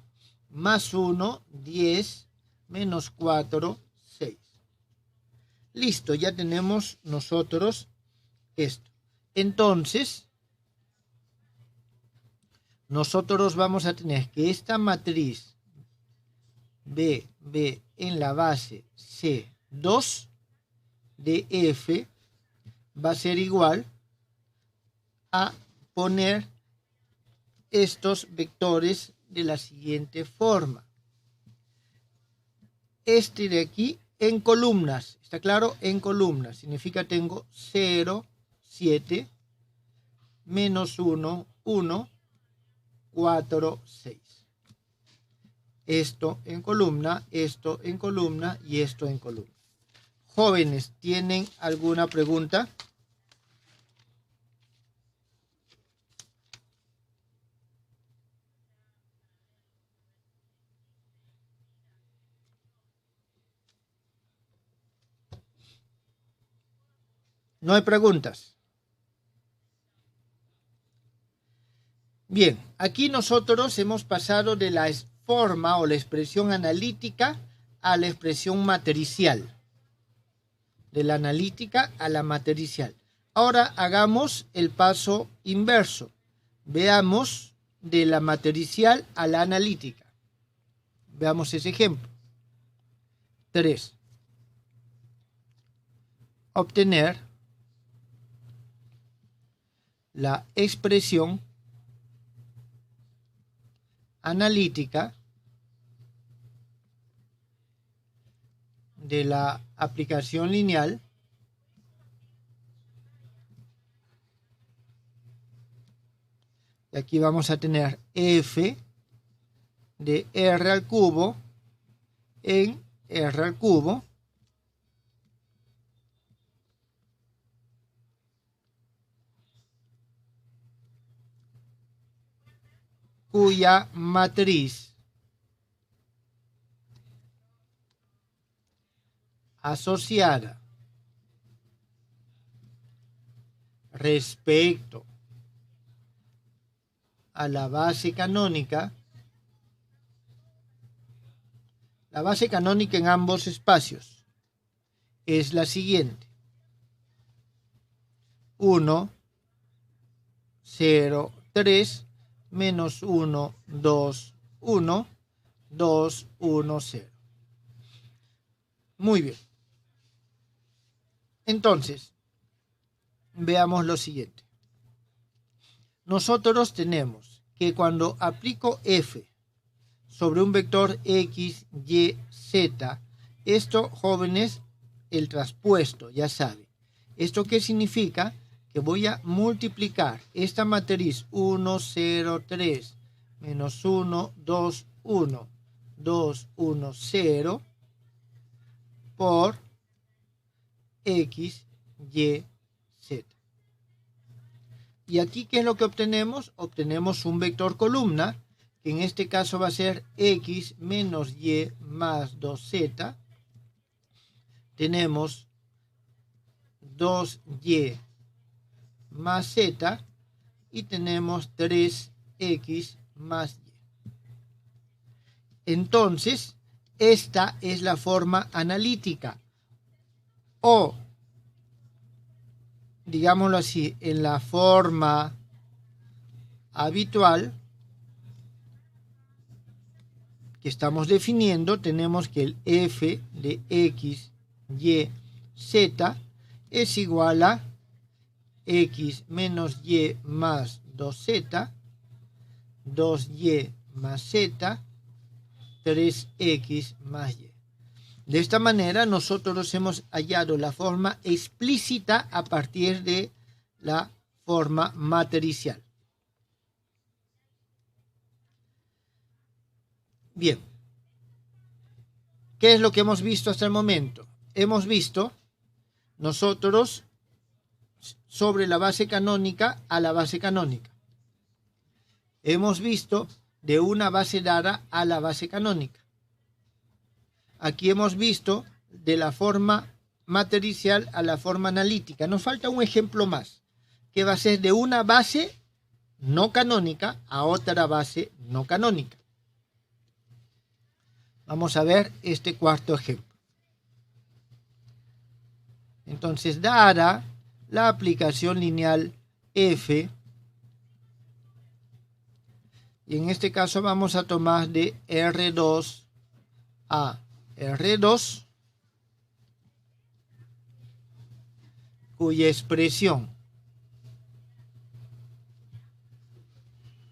más 1, 10, menos 4, 6. Listo, ya tenemos nosotros esto. Entonces, nosotros vamos a tener que esta matriz B en la base C2 de F va a ser igual a poner estos vectores de la siguiente forma. Este de aquí en columnas, ¿está claro? En columnas, significa tengo 0, 7, menos 1, 1, 4, 6. Esto en columna y esto en columna. Jóvenes, ¿tienen alguna pregunta? No hay preguntas. Bien, aquí nosotros hemos pasado de la forma o la expresión analítica a la expresión matricial. De la analítica a la matricial. Ahora hagamos el paso inverso. Veamos de la matricial a la analítica. Veamos ese ejemplo. 3. Obtener la expresión analítica de la aplicación lineal y aquí vamos a tener f de r al cubo en r al cubo cuya matriz asociada respecto a la base canónica en ambos espacios es la siguiente: 1, 0, 3, menos 1, 2, 1, 2, 1, 0. Muy bien. Entonces, veamos lo siguiente. Nosotros tenemos que cuando aplico f sobre un vector x, y, z, esto, jóvenes, el traspuesto, ya saben. ¿Esto qué significa? Que voy a multiplicar esta matriz 1, 0, 3, menos 1, 2, 1, 2, 1, 0 por x, y, z. Y aquí, ¿qué es lo que obtenemos? Obtenemos un vector columna, que en este caso va a ser x menos y más 2z. Tenemos 2y más z y tenemos 3x más y. Entonces, esta es la forma analítica, o digámoslo así, en la forma habitual que estamos definiendo, tenemos que el f de x, y, z es igual a x menos y más 2z, 2y más z, 3x más y. De esta manera nosotros hemos hallado la forma explícita a partir de la forma matricial. Bien, ¿qué es lo que hemos visto hasta el momento? Hemos visto nosotros sobre la base canónica a la base canónica. Hemos visto de una base dada a la base canónica. Aquí hemos visto de la forma matricial a la forma analítica. Nos falta un ejemplo más, que va a ser de una base no canónica a otra base no canónica. Vamos a ver este cuarto ejemplo. Entonces, dada la aplicación lineal f, y en este caso vamos a tomar de R2 a R2, cuya expresión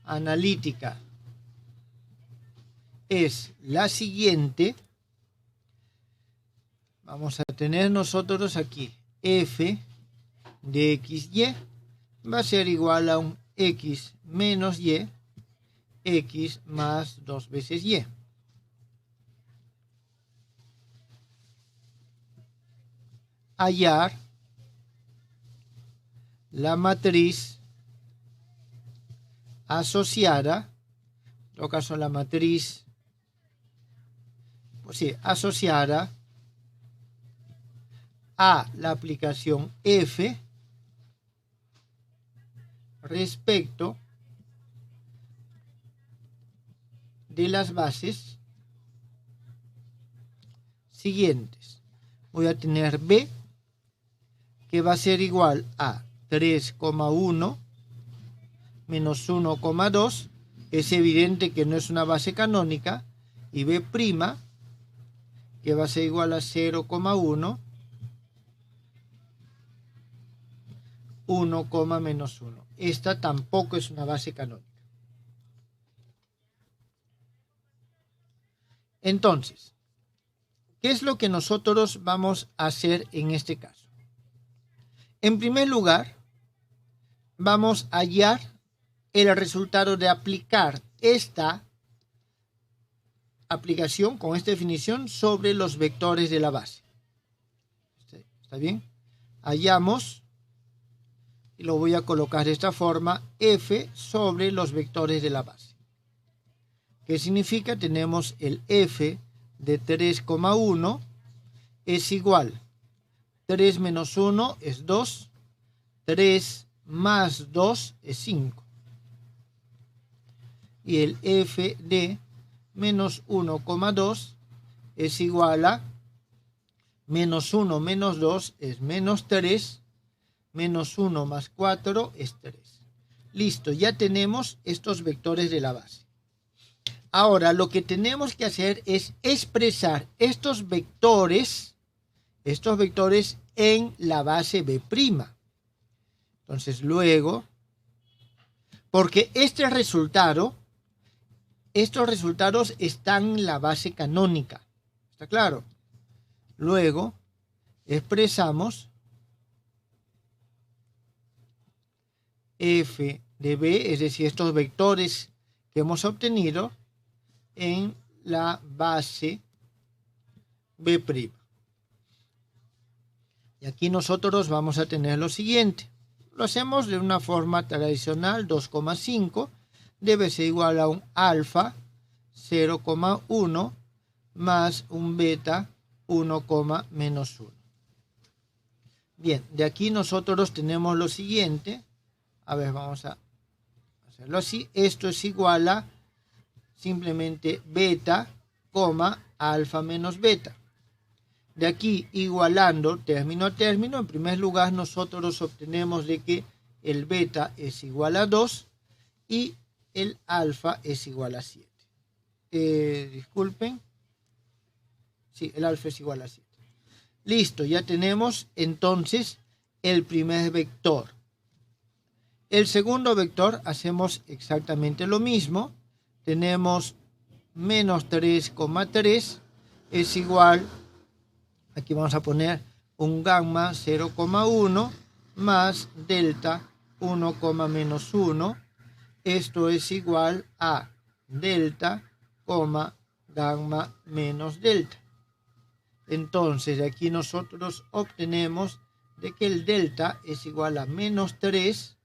analítica es la siguiente. Vamos a tener nosotros aquí f de x, y va a ser igual a un x menos y, x más 2 veces y. Hallar la matriz asociada, en todo caso la matriz, pues sí, asociada a la aplicación F respecto de las bases siguientes. Voy a tener B, que va a ser igual a 3,1 menos 1,2. Es evidente que no es una base canónica. Y B', que va a ser igual a 0,1, 1, menos 1. Esta tampoco es una base canónica. Entonces, ¿qué es lo que nosotros vamos a hacer en este caso? En primer lugar, vamos a hallar el resultado de aplicar esta aplicación con esta definición sobre los vectores de la base. ¿Está bien? Hallamos, y lo voy a colocar de esta forma, F sobre los vectores de la base. ¿Qué significa? Tenemos el F de 3,1 es igual. 3 menos 1 es 2. 3 más 2 es 5. Y el F de menos 1,2 es igual a menos 1 menos 2 es menos 3. Menos 1 más 4 es 3. Listo, ya tenemos estos vectores de la base. Ahora lo que tenemos que hacer es expresar estos vectores en la base B'. Entonces luego, porque estos resultados están en la base canónica. ¿Está claro? Luego expresamos F de B, es decir, estos vectores que hemos obtenido en la base B'. Y aquí nosotros vamos a tener lo siguiente. Lo hacemos de una forma tradicional, 2,5 debe ser igual a un alfa 0,1 más un beta 1, menos 1. Bien, de aquí nosotros tenemos lo siguiente. A ver, vamos a hacerlo así. Esto es igual a simplemente beta, alfa menos beta. De aquí, igualando término a término, en primer lugar nosotros obtenemos de que el beta es igual a 2 y el alfa es igual a 7. Disculpen. Sí, el alfa es igual a 7. Listo, ya tenemos entonces el primer vector. El segundo vector hacemos exactamente lo mismo. Tenemos menos 3,3 es igual, aquí vamos a poner un gamma 0,1 más delta 1, menos 1. Esto es igual a delta, gamma menos delta. Entonces aquí nosotros obtenemos de que el delta es igual a menos 3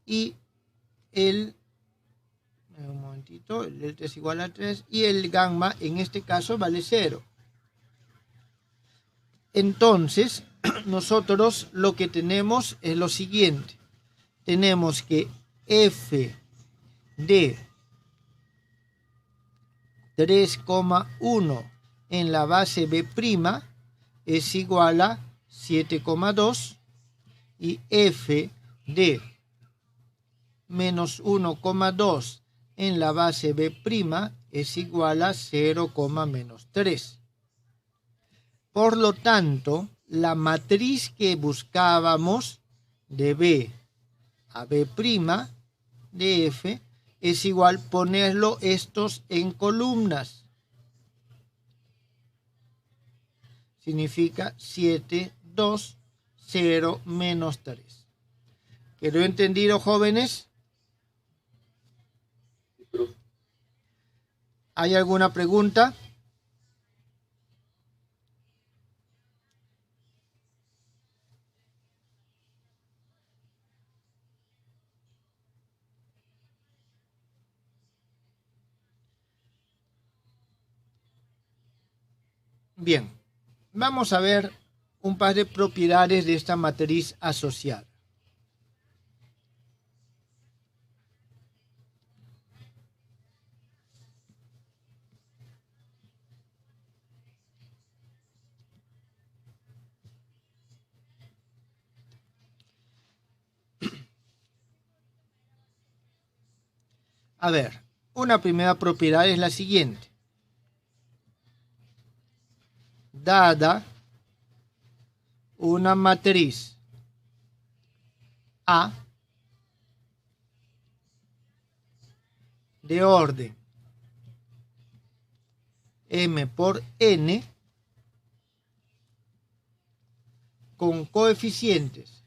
y el delta es igual a 3 y el gamma en este caso vale 0. Entonces nosotros lo que tenemos es lo siguiente. Tenemos que F de 3,1 en la base B' es igual a 7,2 y F de menos 1,2 en la base B' es igual a 0, menos 3. Por lo tanto, la matriz que buscábamos de B a B' de F es igual ponerlo estos en columnas. Significa 7, 2, 0, menos 3. ¿Quedó entendido, jóvenes? ¿Hay alguna pregunta? Bien, vamos a ver un par de propiedades de esta matriz asociada. A ver, una primera propiedad es la siguiente. Dada una matriz A de orden M por N con coeficientes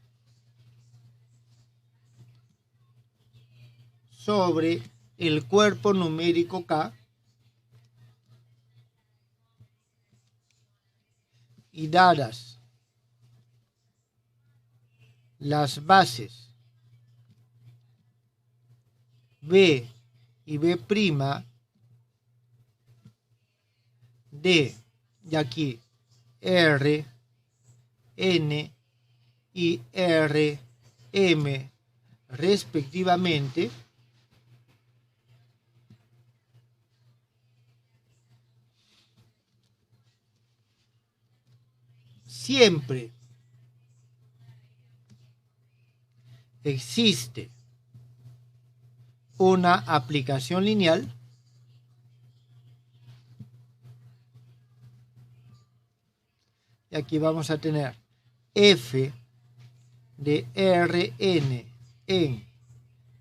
sobre el cuerpo numérico K y dadas las bases B y B' de aquí R, N y R, M respectivamente, siempre existe una aplicación lineal y aquí vamos a tener f de Rn en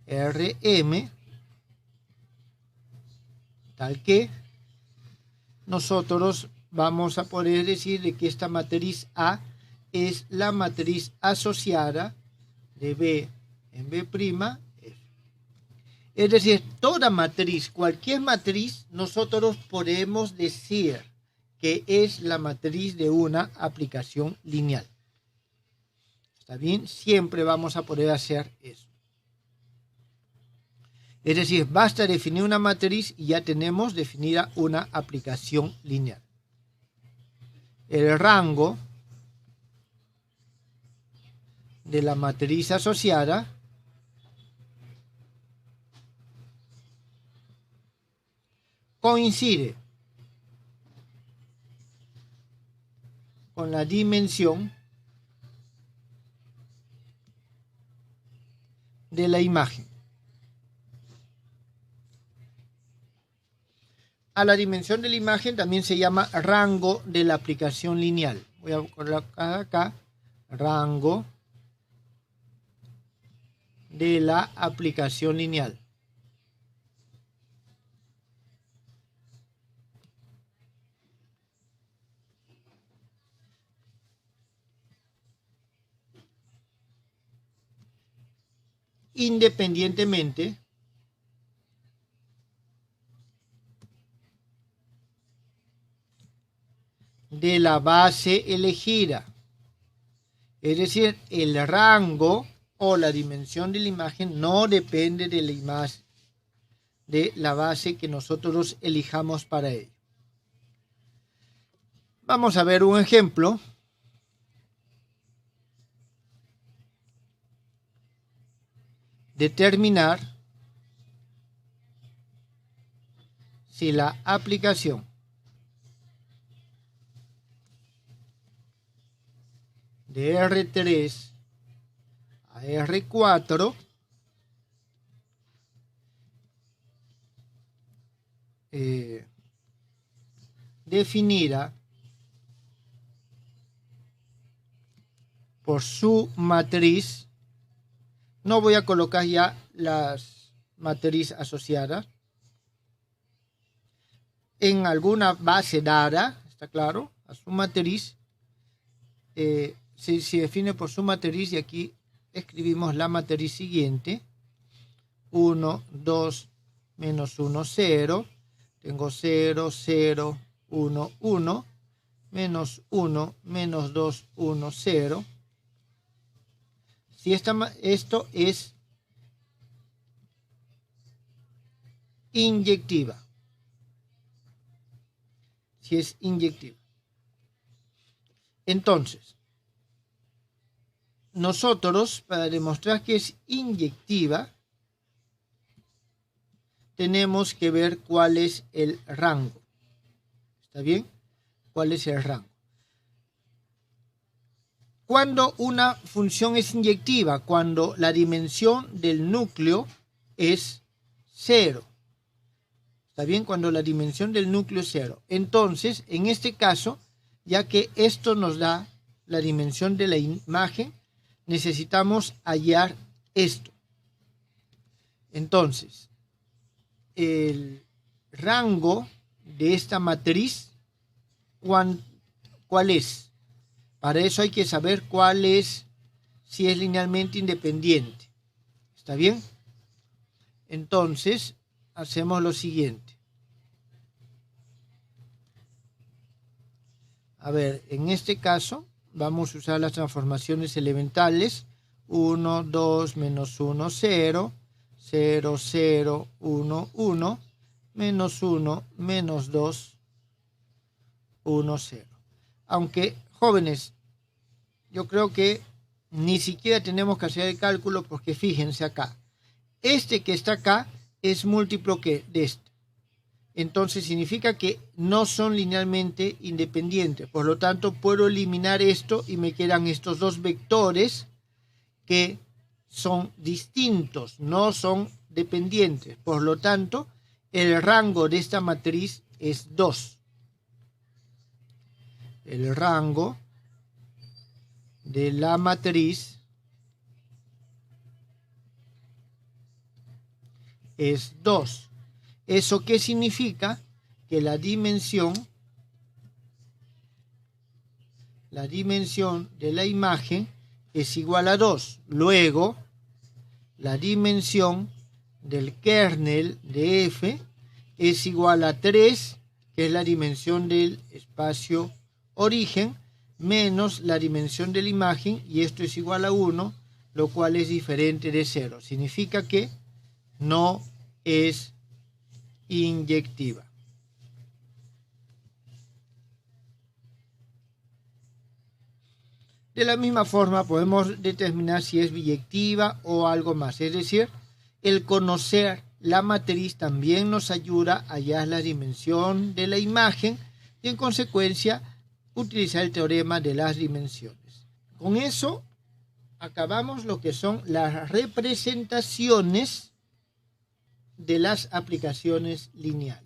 Rm, tal que nosotros vamos a poder decir de que esta matriz A es la matriz asociada de B en B', F. Es decir, toda matriz, cualquier matriz, nosotros podemos decir que es la matriz de una aplicación lineal. ¿Está bien? Siempre vamos a poder hacer eso. Es decir, basta definir una matriz y ya tenemos definida una aplicación lineal. El rango de la matriz asociada coincide con la dimensión de la imagen. A la dimensión de la imagen también se llama rango de la aplicación lineal. Voy a colocar acá rango de la aplicación lineal. Independientemente de la base elegida. Es decir, el rango o la dimensión de la imagen no depende de la imagen, de la base que nosotros elijamos para ello. Vamos a ver un ejemplo. Determinar si la aplicación de R3 a R4 definida por su matriz. No voy a colocar ya las matrices asociadas. En alguna base dada, está claro, a su matriz, se define por su matriz y aquí escribimos la matriz siguiente. 1, 2, menos 1, 0. Tengo 0, 0, 1, 1, menos 1, menos 2, 1, 0. Si esto es inyectiva. Si es inyectiva. Entonces, nosotros, para demostrar que es inyectiva, tenemos que ver cuál es el rango. ¿Está bien? ¿Cuál es el rango? Cuando una función es inyectiva, cuando la dimensión del núcleo es 0. ¿Está bien? Cuando la dimensión del núcleo es 0. Entonces, en este caso, ya que esto nos da la dimensión de la imagen, necesitamos hallar esto. Entonces, el rango de esta matriz, ¿cuál es? Para eso hay que saber cuál es, si es linealmente independiente. ¿Está bien? Entonces, hacemos lo siguiente. A ver, en este caso, vamos a usar las transformaciones elementales. 1, 2, menos 1, 0. 0, 0, 1, 1. Menos 1, menos 2, 1, 0. Aunque, jóvenes, yo creo que ni siquiera tenemos que hacer el cálculo porque fíjense acá. Este que está acá es múltiplo que de este. Entonces significa que no son linealmente independientes. Por lo tanto, puedo eliminar esto y me quedan estos dos vectores que son distintos, no son dependientes. Por lo tanto, el rango de esta matriz es 2. El rango de la matriz es 2. ¿Eso qué significa? Que la dimensión de la imagen es igual a 2. Luego, la dimensión del kernel de F es igual a 3, que es la dimensión del espacio origen, menos la dimensión de la imagen, y esto es igual a 1, lo cual es diferente de 0. Significa que no es inyectiva. De la misma forma podemos determinar si es biyectiva o algo más. Es decir, el conocer la matriz también nos ayuda a hallar la dimensión de la imagen y en consecuencia utilizar el teorema de las dimensiones. Con eso acabamos lo que son las representaciones de las aplicaciones lineales.